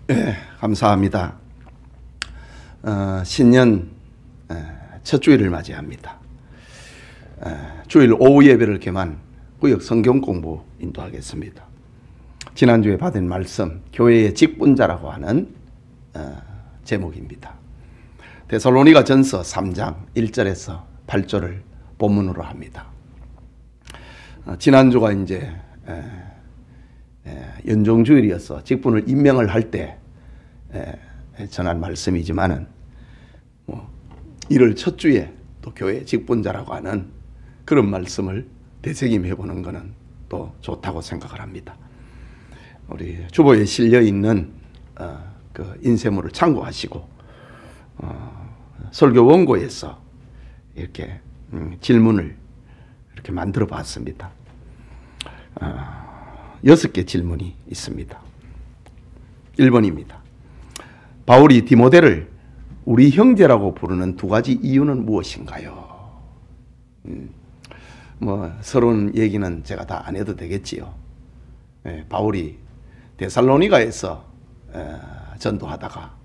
네, 감사합니다. 신년 첫 주일을 맞이합니다. 주일 오후 예배를 겸한 구역 성경 공부 인도하겠습니다. 지난주에 받은 말씀, 교회의 직분자라고 하는 제목입니다. 데살로니가 전서 3장 1절에서 8절을 본문으로 합니다. 지난주가 이제 연종주일이어서 직분을 임명을 할 때 전한 말씀이지만은 이를 첫 주에 또 교회 직분자라고 하는 그런 말씀을 되새김해 보는 것은 또 좋다고 생각을 합니다. 우리 주보에 실려 있는 그 인쇄물을 참고하시고 설교 원고에서 이렇게 질문을 이렇게 만들어 봤습니다. 6개 질문이 있습니다. 1번입니다. 바울이 디모데를 우리 형제라고 부르는 두 가지 이유는 무엇인가요? 서론 얘기는 제가 다 안 해도 되겠지요. 바울이 데살로니가에서 전도하다가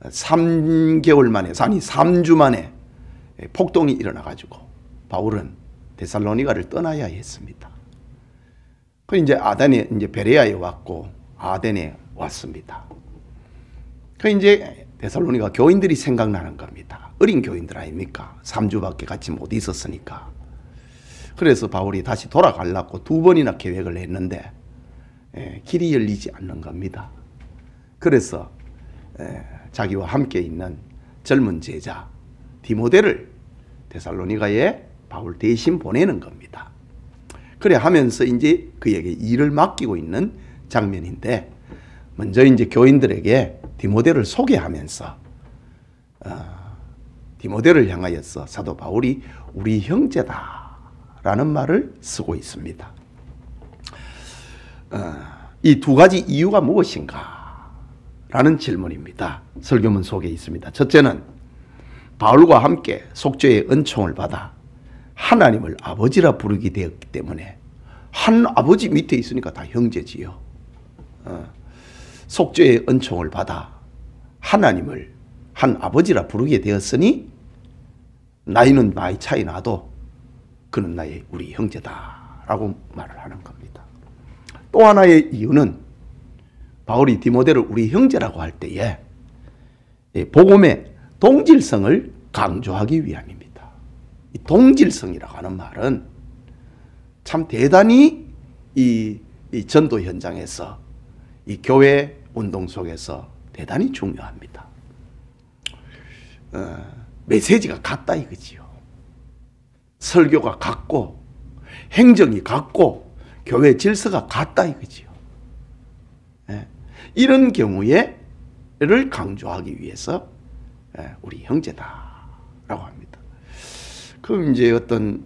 3개월 만에, 아니 3주 만에 폭동이 일어나가지고 바울은 데살로니가를 떠나야 했습니다. 그 이제 베레아에 왔고 아덴에 왔습니다. 그 이제 데살로니가 교인들이 생각나는 겁니다. 어린 교인들 아닙니까? 3주밖에 같이 못 있었으니까. 그래서 바울이 다시 돌아가려고 2번이나 계획을 했는데 길이 열리지 않는 겁니다. 그래서 자기와 함께 있는 젊은 제자 디모데를 데살로니가에 바울 대신 보내는 겁니다. 그래 하면서 이제 그에게 일을 맡기고 있는 장면인데, 먼저 이제 교인들에게 디모데를 소개하면서 디모데를 향하여서 사도 바울이 우리 형제다라는 말을 쓰고 있습니다. 이 두 가지 이유가 무엇인가? 라는 질문입니다. 설교문 속에 있습니다. 첫째는 바울과 함께 속죄의 은총을 받아 하나님을 아버지라 부르게 되었기 때문에, 한 아버지 밑에 있으니까 다 형제지요. 속죄의 은총을 받아 하나님을 한 아버지라 부르게 되었으니 나이는 많이 차이 나도 그는 우리 형제다라고 말을 하는 겁니다. 또 하나의 이유는 바울이 디모데를 우리 형제라고 할 때에 복음의 동질성을 강조하기 위함입니다. 이 동질성이라고 하는 말은 참 대단히 이 전도 현장에서 이 교회 운동 속에서 대단히 중요합니다. 메시지가 같다 이거지요. 설교가 같고 행정이 같고 교회 질서가 같다 이거지요. 이런 경우에를 강조하기 위해서 우리 형제다라고 합니다. 그럼 이제 어떤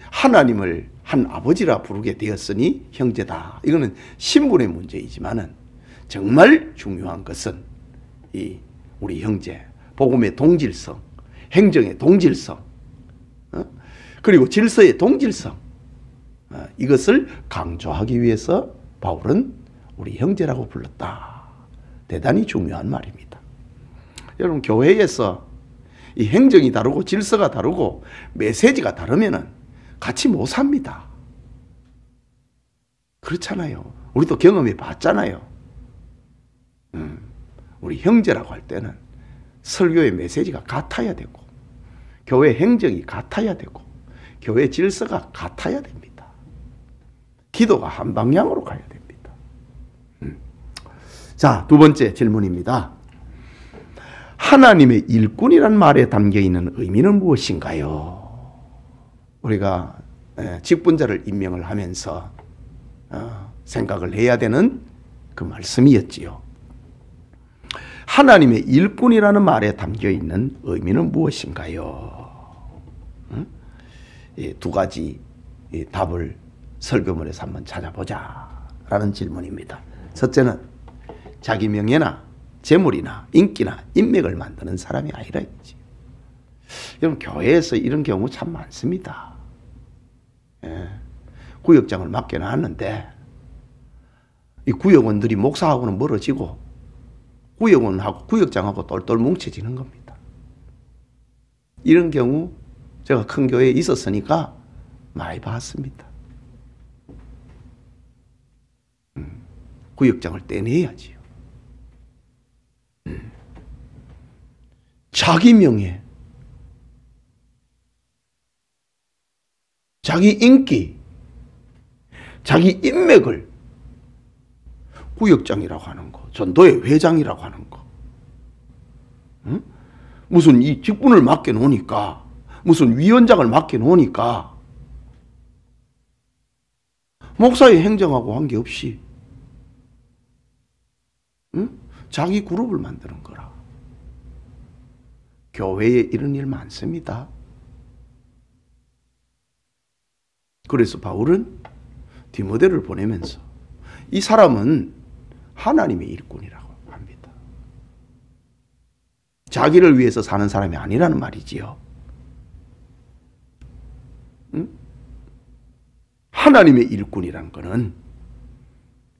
하나님을 한 아버지라 부르게 되었으니 형제다. 이거는 신분의 문제이지만은 정말 중요한 것은 이 우리 형제, 복음의 동질성, 행정의 동질성, 그리고 질서의 동질성, 이것을 강조하기 위해서 바울은 우리 형제라고 불렀다. 대단히 중요한 말입니다. 여러분, 교회에서 이 행정이 다르고 질서가 다르고 메시지가 다르면은 같이 못 삽니다. 그렇잖아요. 우리도 경험해 봤잖아요. 우리 형제라고 할 때는 설교의 메시지가 같아야 되고, 교회 행정이 같아야 되고, 교회 질서가 같아야 됩니다. 기도가 한 방향으로 가야 됩니다. 자, 두 번째 질문입니다. 하나님의 일꾼이란 말에 담겨있는 의미는 무엇인가요? 우리가 직분자를 임명을 하면서 생각을 해야 되는 그 말씀이었지요. 하나님의 일꾼이라는 말에 담겨있는 의미는 무엇인가요? 두 가지 답을 설교문에서 한번 찾아보자 라는 질문입니다. 첫째는 자기 명예나 재물이나 인기나 인맥을 만드는 사람이 아니라 있지. 여러분, 교회에서 이런 경우 참 많습니다. 구역장을 맡겨놨는데 이 구역원들이 목사하고는 멀어지고 구역원하고 구역장하고 똘똘 뭉쳐지는 겁니다. 이런 경우 제가 큰 교회에 있었으니까 많이 봤습니다. 구역장을 떼내야지요. 자기 명예, 자기 인기, 자기 인맥을 구역장이라고 하는 거, 전도회 회장이라고 하는 거, 무슨 이 직분을 맡겨놓으니까, 무슨 위원장을 맡겨놓으니까 목사의 행정하고 관계없이 자기 그룹을 만드는 거라. 교회에 이런 일 많습니다. 그래서 바울은 디모데를 보내면서 이 사람은 하나님의 일꾼이라고 합니다. 자기를 위해서 사는 사람이 아니라는 말이지요. 하나님의 일꾼이란 것은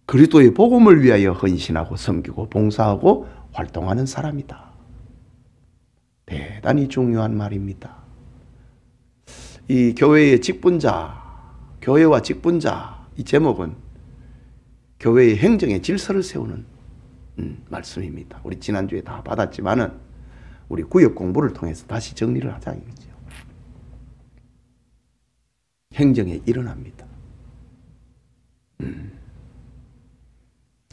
그리스도의 복음을 위하여 헌신하고 섬기고 봉사하고 활동하는 사람이다. 대단히 중요한 말입니다. 이 교회의 직분자, 교회와 직분자, 이 제목은 교회의 행정의 질서를 세우는 말씀입니다. 우리 지난주에 다 받았지만은 우리 구역 공부를 통해서 다시 정리를 하자 이거죠. 행정에 일어납니다.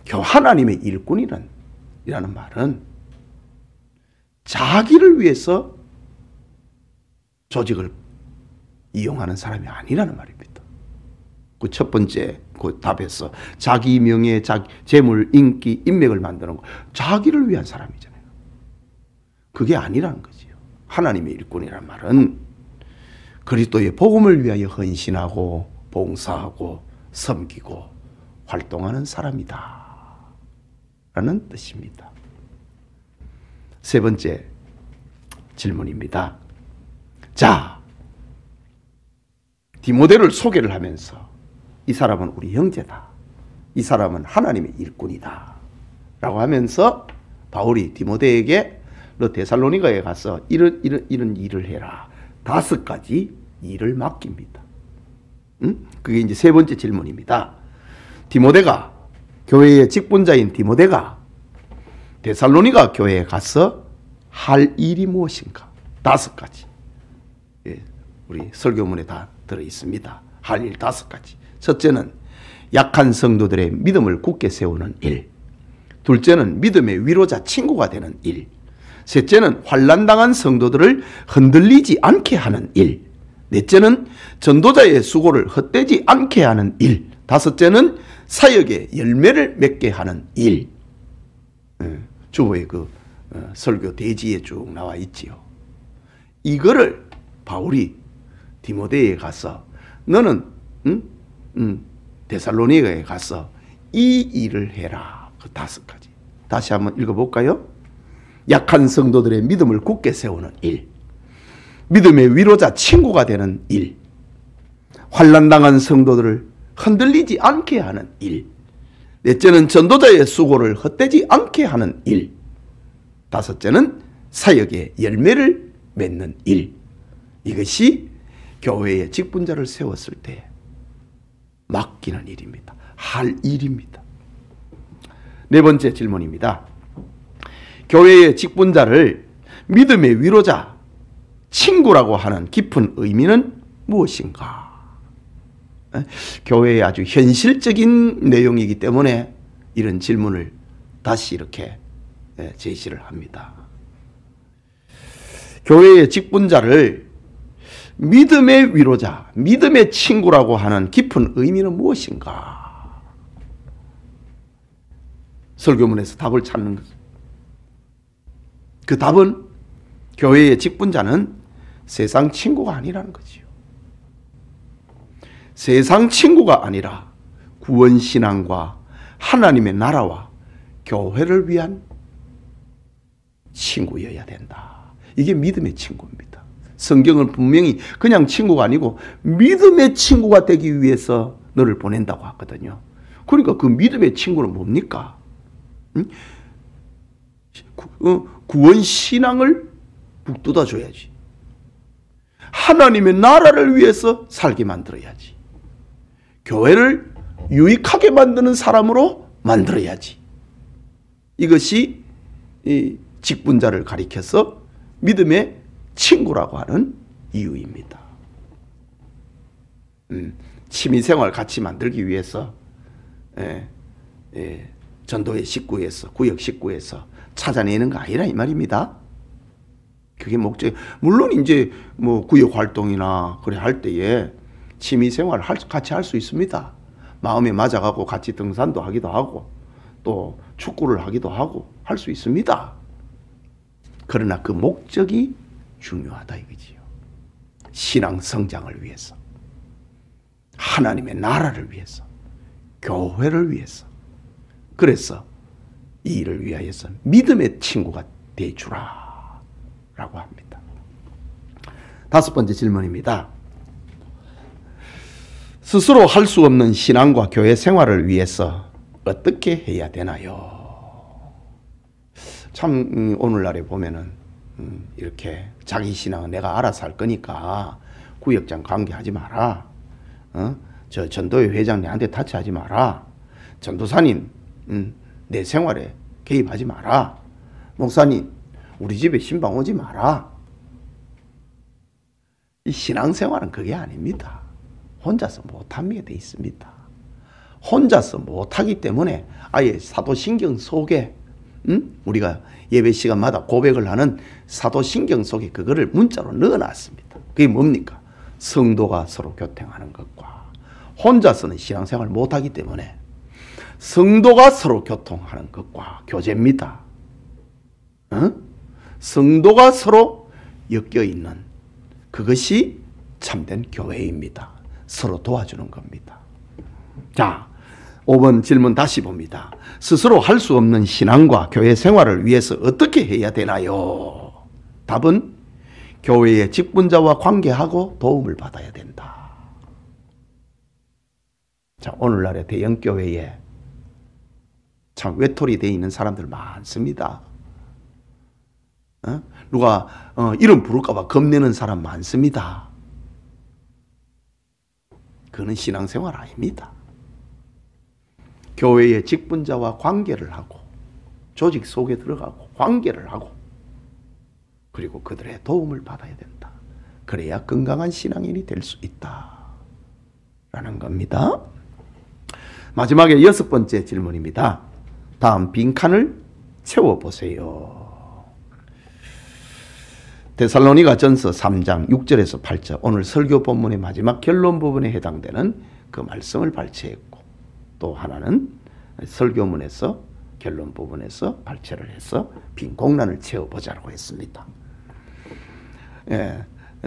하나님의 일꾼이라는 말은 자기를 위해서 조직을 이용하는 사람이 아니라는 말입니다. 그 첫 번째 그 답에서 자기 명예, 자기 재물, 인기, 인맥을 만드는 거 자기를 위한 사람이잖아요. 그게 아니라는 거지요. 하나님의 일꾼이란 말은 그리스도의 복음을 위하여 헌신하고 봉사하고 섬기고 활동하는 사람이다 라는 뜻입니다. 세 번째 질문입니다. 자, 디모데를 소개를 하면서 이 사람은 우리 형제다, 이 사람은 하나님의 일꾼이다 라고 하면서 바울이 디모데에게 너 데살로니가에 가서 이런 일을 해라, 5가지 일을 맡깁니다. 그게 이제 세 번째 질문입니다. 디모데가, 교회의 직분자인 디모데가 데살로니가 교회에 가서 할 일이 무엇인가? 5가지. 예, 우리 설교문에 다 들어 있습니다. 할 일 5가지. 첫째는 약한 성도들의 믿음을 굳게 세우는 일. 둘째는 믿음의 위로자, 친구가 되는 일. 셋째는 환난당한 성도들을 흔들리지 않게 하는 일. 넷째는 전도자의 수고를 헛되지 않게 하는 일. 다섯째는 사역의 열매를 맺게 하는 일. 주보의 그 설교 대지에 쭉 나와 있지요. 이거를 바울이 디모데에 가서 너는 데살로니가에 가서 이 일을 해라. 그 5가지. 다시 한번 읽어볼까요? 약한 성도들의 믿음을 굳게 세우는 일, 믿음의 위로자, 친구가 되는 일, 환난당한 성도들을 흔들리지 않게 하는 일, 넷째는 전도자의 수고를 헛되지 않게 하는 일, 다섯째는 사역의 열매를 맺는 일. 이것이 교회의 직분자를 세웠을 때 맡기는 일입니다. 할 일입니다. 네 번째 질문입니다. 교회의 직분자를 믿음의 위로자, 친구라고 하는 깊은 의미는 무엇인가? 교회의 아주 현실적인 내용이기 때문에 이런 질문을 다시 이렇게 제시를 합니다. 교회의 직분자를 믿음의 위로자, 믿음의 친구라고 하는 깊은 의미는 무엇인가? 설교문에서 답을 찾는 것. 그 답은 교회의 직분자는 세상 친구가 아니라는 거지요. 세상 친구가 아니라 구원신앙과 하나님의 나라와 교회를 위한 친구여야 된다. 이게 믿음의 친구입니다. 성경은 분명히 그냥 친구가 아니고 믿음의 친구가 되기 위해서 너를 보낸다고 하거든요. 그러니까 그 믿음의 친구는 뭡니까? 구원 신앙을 북돋아 줘야지. 하나님의 나라를 위해서 살게 만들어야지. 교회를 유익하게 만드는 사람으로 만들어야지. 이것이 이 직분자를 가리켜서 믿음의 친구라고 하는 이유입니다. 취미생활 같이 만들기 위해서 전도의 식구에서, 구역 식구에서 찾아내는 거 아니라 이 말입니다. 그게 목적. 물론 이제 뭐 구역 활동이나 그래 할 때에 취미생활 같이 할 수 있습니다. 마음에 맞아가고 같이 등산도 하기도 하고 또 축구를 하기도 하고 할 수 있습니다. 그러나 그 목적이 중요하다 이거지요. 신앙 성장을 위해서, 하나님의 나라를 위해서, 교회를 위해서. 그래서 이 일을 위하여서 믿음의 친구가 되주라 라고 합니다. 5번째 질문입니다. 스스로 할 수 없는 신앙과 교회 생활을 위해서 어떻게 해야 되나요? 참 오늘날에 보면은 이렇게 자기 신앙은 내가 알아서 할 거니까 구역장 관계하지 마라. 저 전도회 회장 내한테 타치하지 마라. 전도사님 내 생활에 개입하지 마라. 목사님 우리 집에 신방 오지 마라. 이 신앙생활은 그게 아닙니다. 혼자서 못하게 돼 있습니다. 혼자서 못하기 때문에 아예 사도신경 속에 우리가 예배 시간마다 고백을 하는 사도신경 속에 그거를 문자로 넣어놨습니다. 그게 뭡니까? 성도가 서로 교통하는 것과 혼자서는 신앙생활을 못하기 때문에 성도가 서로 교통하는 것과 교제입니다. 성도가 서로 엮여있는 그것이 참된 교회입니다. 서로 도와주는 겁니다. 자, 5번 질문 다시 봅니다. 스스로 할 수 없는 신앙과 교회 생활을 위해서 어떻게 해야 되나요? 답은 교회의 직분자와 관계하고 도움을 받아야 된다. 자, 오늘날의 대형교회에 참 외톨이 되어 있는 사람들 많습니다. 누가 이름 부를까봐 겁내는 사람 많습니다. 그는 신앙생활 아닙니다. 교회의 직분자와 관계를 하고 조직 속에 들어가고 관계를 하고 그리고 그들의 도움을 받아야 된다. 그래야 건강한 신앙인이 될 수 있다라는 겁니다. 마지막에 6번째 질문입니다. 다음 빈칸을 채워보세요. 데살로니가 전서 3장 6절에서 8절 오늘 설교 본문의 마지막 결론 부분에 해당되는 그 말씀을 발췌했고 또 하나는 설교문에서 결론 부분에서 발췌를 해서 빈 공란을 채워보자고 했습니다.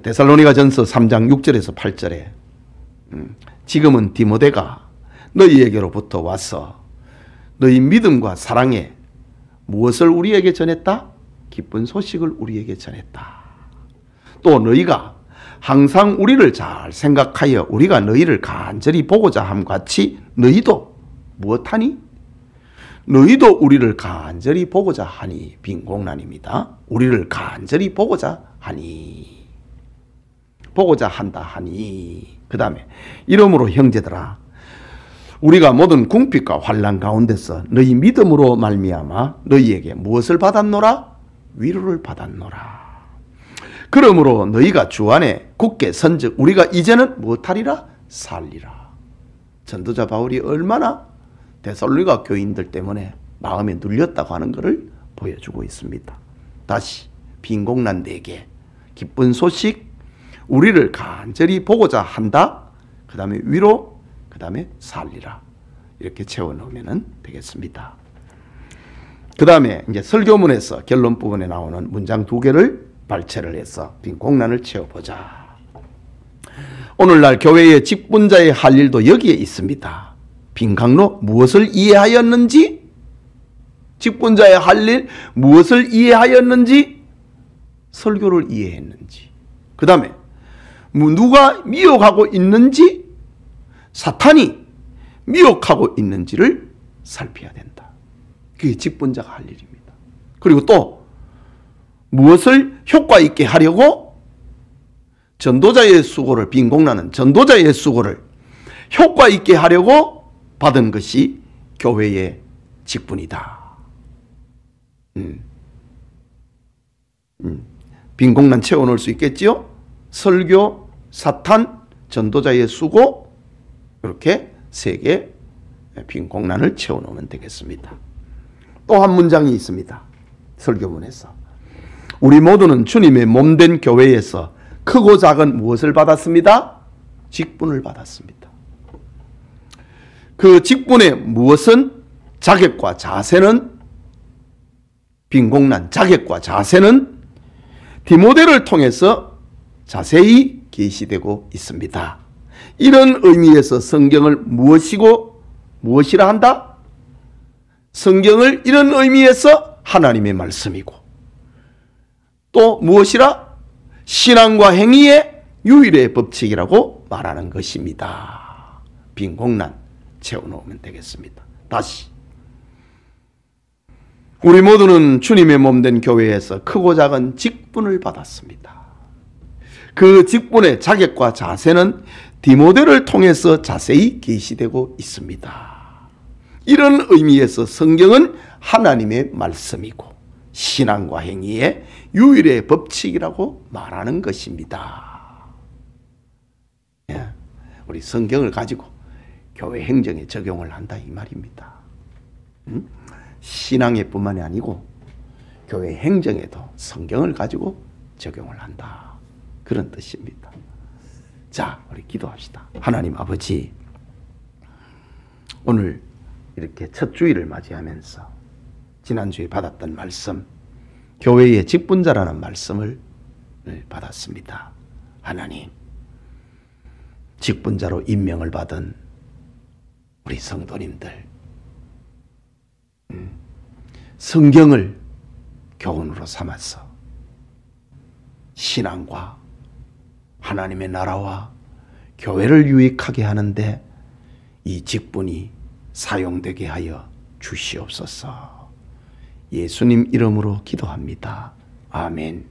데살로니가 전서 3장 6절에서 8절에 지금은 디모데가 너희에게로부터 와서 너희 믿음과 사랑에 무엇을 우리에게 전했다? 기쁜 소식을 우리에게 전했다. 또 너희가 항상 우리를 잘 생각하여 우리가 너희를 간절히 보고자 함 같이 너희도 무엇하니? 너희도 우리를 간절히 보고자 하니. 빈공란입니다. 우리를 간절히 보고자 하니. 보고자 한다 하니. 그 다음에 이러므로 형제들아 우리가 모든 궁핍과 환난 가운데서 너희 믿음으로 말미암아 너희에게 무엇을 받았노라? 위로를 받았노라. 그러므로 너희가 주 안에 굳게 선즉 우리가 이제는 무엇하리라? 살리라. 전도자 바울이 얼마나 데살로니가 교인들 때문에 마음에 눌렸다고 하는 것을 보여주고 있습니다. 다시 빈공난 4개 기쁜 소식 우리를 간절히 보고자 한다. 그 다음에 위로 그 다음에 살리라. 이렇게 채워넣으면 되겠습니다. 그 다음에 이제 설교문에서 결론 부분에 나오는 문장 2개를 발췌를 해서 빈 공란을 채워보자. 오늘날 교회의 직분자의 할 일도 여기에 있습니다. 빈 강로 무엇을 이해하였는지, 직분자의 할 일 무엇을 이해하였는지, 설교를 이해했는지, 그 다음에 누가 미혹하고 있는지, 사탄이 미혹하고 있는지를 살펴야 된다. 그게 직분자가 할 일입니다. 그리고 또 무엇을 효과 있게 하려고 전도자의 수고를, 빈공나는 전도자의 수고를 효과 있게 하려고 받은 것이 교회의 직분이다. 빈공난 채워놓을 수 있겠지요? 설교, 사탄, 전도자의 수고, 이렇게 세 개 빈공난을 채워놓으면 되겠습니다. 또 한 문장이 있습니다. 설교문에서. 우리 모두는 주님의 몸된 교회에서 크고 작은 무엇을 받았습니다? 직분을 받았습니다. 그 직분의 무엇은 자격과 자세는, 빈공난 자격과 자세는 디모데를 통해서 자세히 계시되고 있습니다. 이런 의미에서 성경을 무엇이라 한다? 성경을 이런 의미에서 하나님의 말씀이고, 또 무엇이라? 신앙과 행위의 유일의 법칙이라고 말하는 것입니다. 빈공난 채워놓으면 되겠습니다. 다시, 우리 모두는 주님의 몸된 교회에서 크고 작은 직분을 받았습니다. 그 직분의 자격과 자세는 디모데를 통해서 자세히 계시되고 있습니다. 이런 의미에서 성경은 하나님의 말씀이고 신앙과 행위의 유일의 법칙이라고 말하는 것입니다. 우리 성경을 가지고 교회 행정에 적용을 한다 이 말입니다. 신앙에 뿐만이 아니고 교회 행정에도 성경을 가지고 적용을 한다, 그런 뜻입니다. 자, 우리 기도합시다. 하나님 아버지, 오늘 이렇게 첫 주일을 맞이하면서 지난주에 받았던 말씀, 교회의 직분자라는 말씀을 받았습니다. 하나님, 직분자로 임명을 받은 우리 성도님들, 성경을 교훈으로 삼아서 신앙과 하나님의 나라와 교회를 유익하게 하는데 이 직분이 사용되게 하여 주시옵소서. 예수님 이름으로 기도합니다. 아멘.